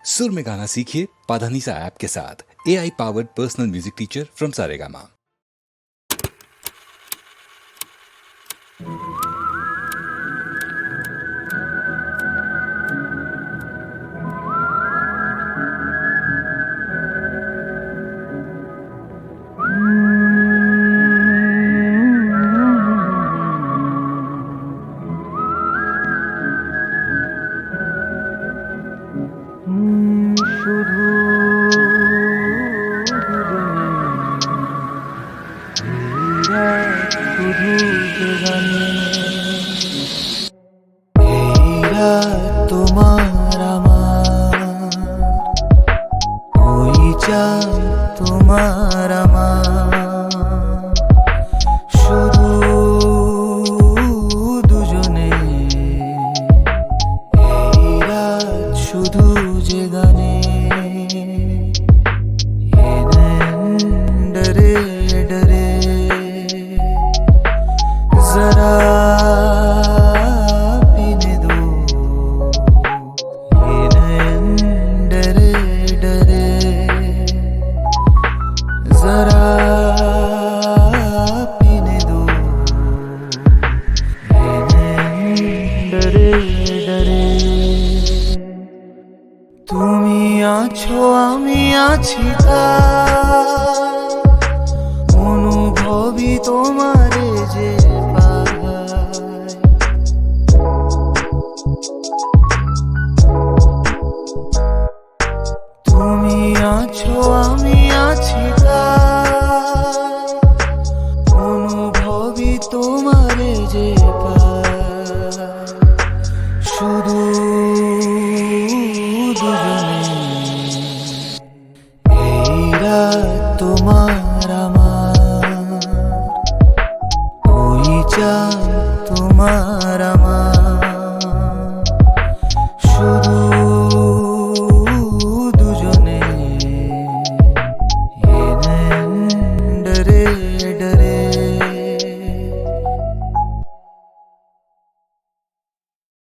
सुर में गाना सीखिए पाधानीसा ऐप के साथ। AI powered personal music teacher from Saregama. শুধু শুধু তোমার আমার ওই চাই তোমার আমার শুধু দুজনে এই রাত শুধু যে গানে डरे डरे जरा पीने दो डरे डरे जरा पीने दो डरे डरे তুমি আছো আমি আছি অনুভবই তোমারে যে পায় তুমি আছো আমি আছি অনুভবই তোমারে যে পায় শুধু দুজনে এই রাত তোমার